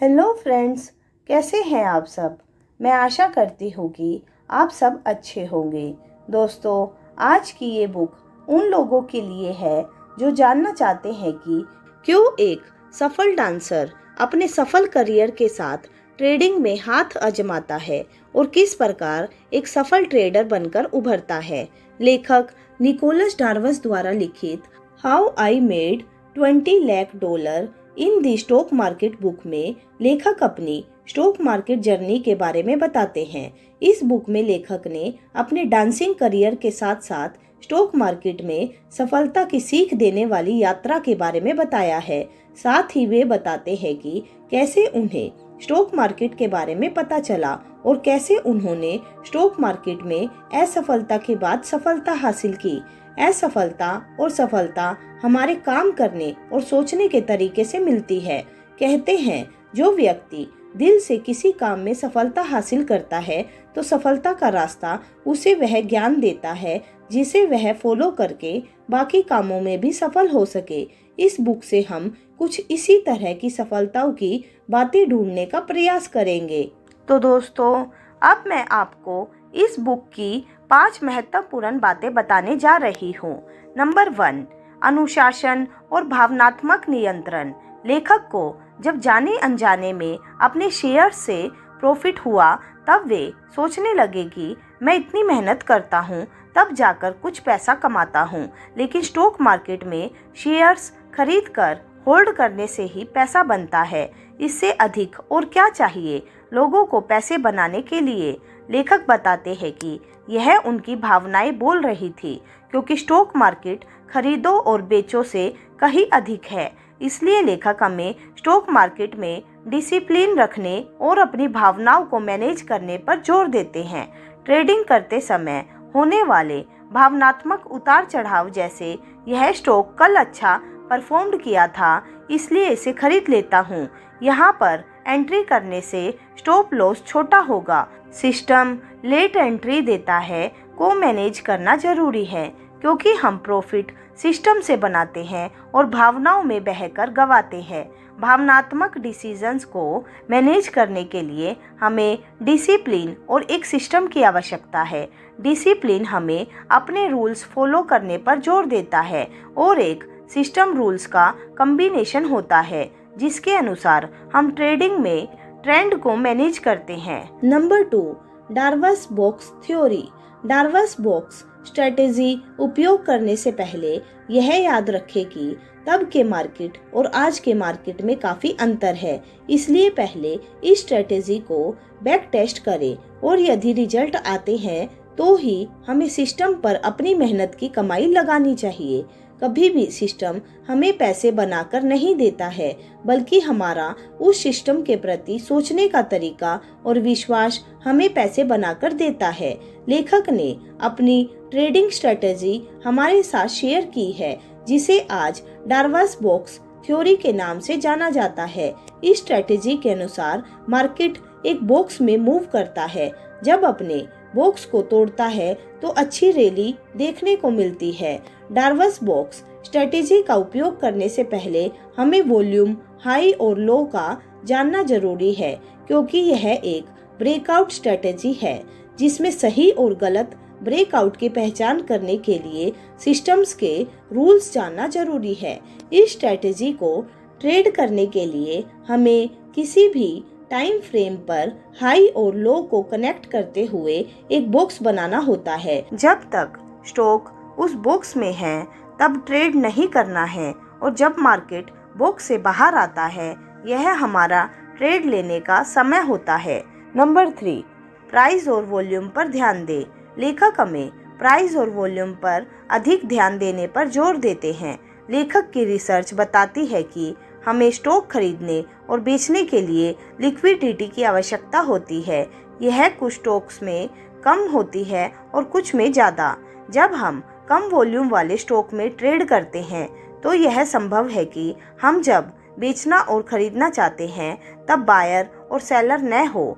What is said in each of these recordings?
Hello friends, कैसे हैं आप सब। मैं आशा करती हूँ कि आप सब अच्छे होंगे। दोस्तों, आज की ये बुक उन लोगों के लिए है जो जानना चाहते हैं कि क्यों एक सफल डांसर अपने सफल करियर के साथ ट्रेडिंग में हाथ आजमाता है और किस प्रकार एक सफल ट्रेडर बनकर उभरता है। लेखक निकोलस डार्वस द्वारा लिखित how I made $20 lakh in the stock market book में लेखक अपनी स्टॉक मार्केट जर्नी के बारे में बताते हैं। इस बुक में लेखक ने अपने डांसिंग करियर के साथ साथ स्टॉक मार्केट में सफलता की सीख देने वाली यात्रा के बारे में बताया है। साथ ही वे बताते हैं कि कैसे उन्हें स्टॉक मार्केट के बारे में पता चला और कैसे उन्होंने स्टॉक मार्केट में असफलता के बाद सफलता हासिल की। असफलता और सफलता हमारे काम करने और सोचने के तरीके से मिलती है। कहते हैं, जो व्यक्ति दिल से किसी काम में सफलता हासिल करता है तो सफलता का रास्ता उसे वह ज्ञान देता है जिसे वह फॉलो करके बाकी कामों में भी सफल हो सके। इस बुक से हम कुछ इसी तरह की सफलताओं की बातें ढूंढने का प्रयास करेंगे। तो दोस्तों, अब मैं आपको इस बुक की 5 महत्वपूर्ण बातें बताने जा रही हूँ। नंबर 1, अनुशासन और भावनात्मक नियंत्रण। लेखक को जब जाने अनजाने में अपने शेयर से प्रॉफिट हुआ तब वे सोचने लगे कि मैं इतनी मेहनत करता हूँ तब जाकर कुछ पैसा कमाता हूँ, लेकिन स्टॉक मार्केट में शेयर्स खरीद कर होल्ड करने से ही पैसा बनता है। इससे अधिक और क्या चाहिए लोगों को पैसे बनाने के लिए। लेखक बताते हैं कि यह उनकी भावनाएं बोल रही थी, क्योंकि स्टॉक मार्केट खरीदो और बेचो से कहीं अधिक है। इसलिए लेखक हमें स्टॉक मार्केट में डिसिप्लिन रखने और अपनी भावनाओं को मैनेज करने पर जोर देते हैं। ट्रेडिंग करते समय होने वाले भावनात्मक उतार चढ़ाव, जैसे यह स्टॉक कल अच्छा परफॉर्म किया था इसलिए इसे खरीद लेता हूँ, यहाँ पर एंट्री करने से स्टॉप लॉस छोटा होगा, सिस्टम लेट एंट्री देता है, को मैनेज करना जरूरी है, क्योंकि हम प्रॉफिट सिस्टम से बनाते हैं और भावनाओं में बहकर गवाते हैं। भावनात्मक डिसीजंस को मैनेज करने के लिए हमें डिसिप्लिन और एक सिस्टम की आवश्यकता है। डिसिप्लिन हमें अपने रूल्स फॉलो करने पर जोर देता है और एक सिस्टम रूल्स का कॉम्बिनेशन होता है जिसके अनुसार हम ट्रेडिंग में ट्रेंड को मैनेज करते हैं। Number 2, Darvas box theory. Darvas box strategy उपयोग करने से पहले यह याद रखें कि तब के मार्केट और आज के मार्केट में काफ़ी अंतर है, इसलिए पहले इस स्ट्रेटेजी को बैक टेस्ट करें और यदि रिजल्ट आते हैं तो ही हमें सिस्टम पर अपनी मेहनत की कमाई लगानी चाहिए। कभी भी सिस्टम हमें पैसे बनाकर नहीं देता है, बल्कि हमारा उस सिस्टम के प्रति सोचने का तरीका और विश्वास हमें पैसे बनाकर देता है। लेखक ने अपनी ट्रेडिंग स्ट्रेटेजी हमारे साथ शेयर की है, जिसे आज डार्वस बॉक्स थ्योरी के नाम से जाना जाता है। इस स्ट्रेटेजी के अनुसार मार्केट एक बॉक्स में मूव करता है। जब अपने बॉक्स को तोड़ता है तो अच्छी रैली देखने को मिलती है। डार्वस बॉक्स स्ट्रेटेजी का उपयोग करने से पहले हमें वॉल्यूम हाई और लो का जानना जरूरी है, क्योंकि यह एक ब्रेकआउट स्ट्रेटेजी है जिसमें सही और गलत ब्रेकआउट की पहचान करने के लिए सिस्टम्स के रूल्स जानना जरूरी है। इस स्ट्रेटेजी को ट्रेड करने के लिए हमें किसी भी टाइम फ्रेम पर हाई और लो को कनेक्ट करते हुए एक बॉक्स बनाना होता है। जब तक स्टॉक उस बॉक्स में है तब ट्रेड नहीं करना है, और जब मार्केट बॉक्स से बाहर आता है यह हमारा ट्रेड लेने का समय होता है। नंबर 3, प्राइस और वॉल्यूम पर ध्यान दें। लेखक हमें प्राइस और वॉल्यूम पर अधिक ध्यान देने पर जोर देते हैं। लेखक की रिसर्च बताती है कि हमें स्टॉक खरीदने और बेचने के लिए लिक्विडिटी की आवश्यकता होती है। यह कुछ स्टॉक्स में कम होती है और कुछ में ज़्यादा। जब हम कम वॉल्यूम वाले स्टॉक में ट्रेड करते हैं तो यह संभव है कि हम जब बेचना और खरीदना चाहते हैं तब बायर और सेलर न हो।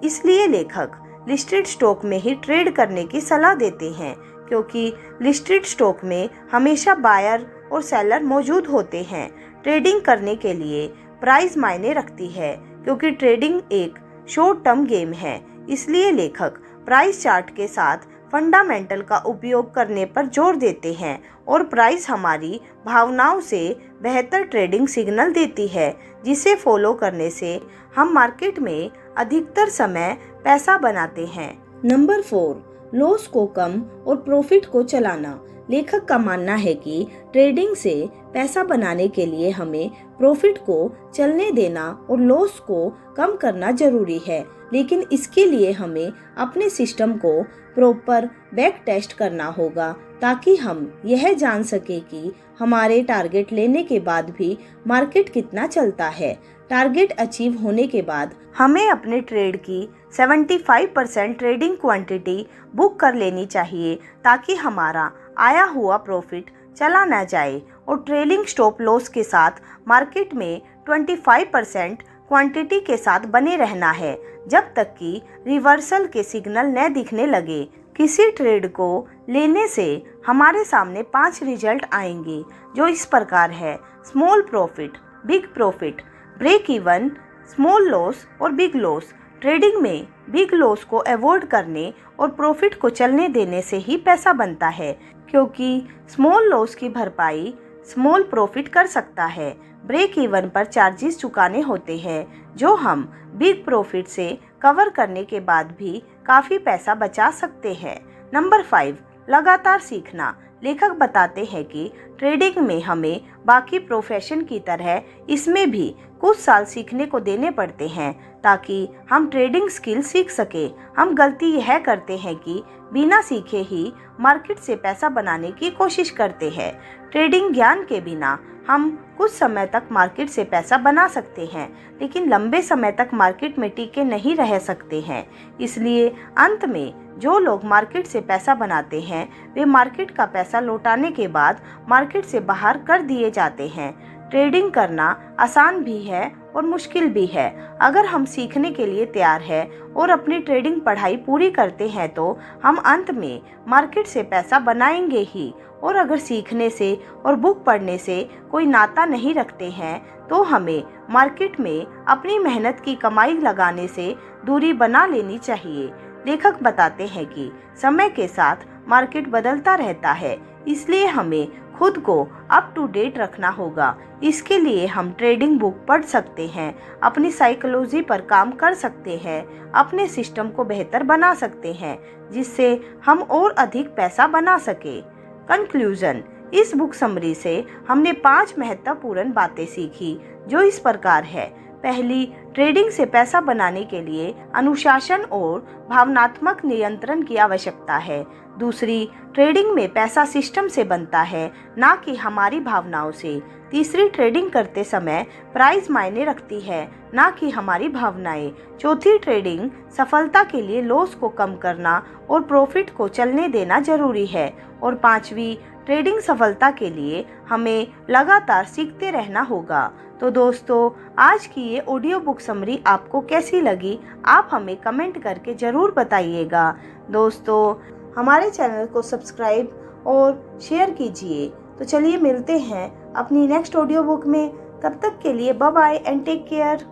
इसलिए लेखक लिस्टेड स्टॉक में ही ट्रेड करने की सलाह देते हैं, क्योंकि लिस्टेड स्टॉक में हमेशा बायर और सेलर मौजूद होते हैं। ट्रेडिंग करने के लिए प्राइस मायने रखती है, क्योंकि ट्रेडिंग एक शॉर्ट टर्म गेम है। इसलिए लेखक प्राइस चार्ट के साथ फंडामेंटल का उपयोग करने पर जोर देते हैं और प्राइस हमारी भावनाओं से बेहतर ट्रेडिंग सिग्नल देती है, जिसे फॉलो करने से हम मार्केट में अधिकतर समय पैसा बनाते हैं। नंबर 4, लॉस को कम और प्रॉफिट को चलाना। लेखक का मानना है कि ट्रेडिंग से पैसा बनाने के लिए हमें प्रॉफिट को चलने देना और लॉस को कम करना जरूरी है, लेकिन इसके लिए हमें अपने सिस्टम को प्रॉपर बैक टेस्ट करना होगा ताकि हम यह जान सके कि हमारे टारगेट लेने के बाद भी मार्केट कितना चलता है। टारगेट अचीव होने के बाद हमें अपने ट्रेड की 75% ट्रेडिंग क्वांटिटी बुक कर लेनी चाहिए ताकि हमारा आया हुआ प्रॉफिट चला न जाए और ट्रेलिंग स्टॉप लॉस के साथ मार्केट में 25% क्वांटिटी के साथ बने रहना है जब तक कि रिवर्सल के सिग्नल न दिखने लगे। किसी ट्रेड को लेने से हमारे सामने 5 रिजल्ट आएंगे जो इस प्रकार है: small profit, big profit, break even, small loss और बिग लॉस। ट्रेडिंग में बिग लॉस को अवॉइड करने और प्रॉफिट को चलने देने से ही पैसा बनता है, क्योंकि स्मॉल लॉस की भरपाई स्मॉल प्रॉफिट कर सकता है। ब्रेक इवन पर चार्जेस चुकाने होते हैं जो हम बिग प्रॉफिट से कवर करने के बाद भी काफ़ी पैसा बचा सकते हैं। नंबर 5, लगातार सीखना। लेखक बताते हैं कि ट्रेडिंग में हमें बाकी प्रोफेशन की तरह इसमें भी कुछ साल सीखने को देने पड़ते हैं ताकि हम ट्रेडिंग स्किल सीख सके। हम गलती यह करते हैं कि बिना सीखे ही मार्केट से पैसा बनाने की कोशिश करते हैं। ट्रेडिंग ज्ञान के बिना हम कुछ समय तक मार्केट से पैसा बना सकते हैं, लेकिन लंबे समय तक मार्केट में टिके नहीं रह सकते हैं। इसलिए अंत में जो लोग मार्केट से पैसा बनाते हैं वे मार्केट का पैसा लौटाने के बाद मार्केट से बाहर कर दिए जाते हैं। ट्रेडिंग करना आसान भी है और मुश्किल भी है। अगर हम सीखने के लिए तैयार हैं और अपनी ट्रेडिंग पढ़ाई पूरी करते हैं तो हम अंत में मार्केट से पैसा बनाएंगे ही। और अगर सीखने से और बुक पढ़ने से कोई नाता नहीं रखते हैं तो हमें मार्केट में अपनी मेहनत की कमाई लगाने से दूरी बना लेनी चाहिए। लेखक बताते हैं कि समय के साथ मार्केट बदलता रहता है, इसलिए हमें खुद को अप टू डेट रखना होगा। इसके लिए हम ट्रेडिंग बुक पढ़ सकते हैं, अपनी साइकोलॉजी पर काम कर सकते हैं, अपने सिस्टम को बेहतर बना सकते हैं जिससे हम और अधिक पैसा बना सके। कंक्लूजन: इस बुक समरी से हमने 5 महत्वपूर्ण बातें सीखी जो इस प्रकार है। पहली, ट्रेडिंग से पैसा बनाने के लिए अनुशासन और भावनात्मक नियंत्रण की आवश्यकता है। दूसरी, ट्रेडिंग में पैसा सिस्टम से बनता है, ना कि हमारी भावनाओं से। तीसरी, ट्रेडिंग करते समय प्राइस मायने रखती है, ना कि हमारी भावनाएं। चौथी, ट्रेडिंग सफलता के लिए लॉस को कम करना और प्रॉफिट को चलने देना जरूरी है। और पांचवी, ट्रेडिंग सफलता के लिए हमें लगातार सीखते रहना होगा। तो दोस्तों, आज की ये ऑडियो बुक समरी आपको कैसी लगी, आप हमें कमेंट करके ज़रूर बताइएगा। दोस्तों, हमारे चैनल को सब्सक्राइब और शेयर कीजिए। तो चलिए मिलते हैं अपनी नेक्स्ट ऑडियो बुक में। तब तक के लिए bye bye and take care.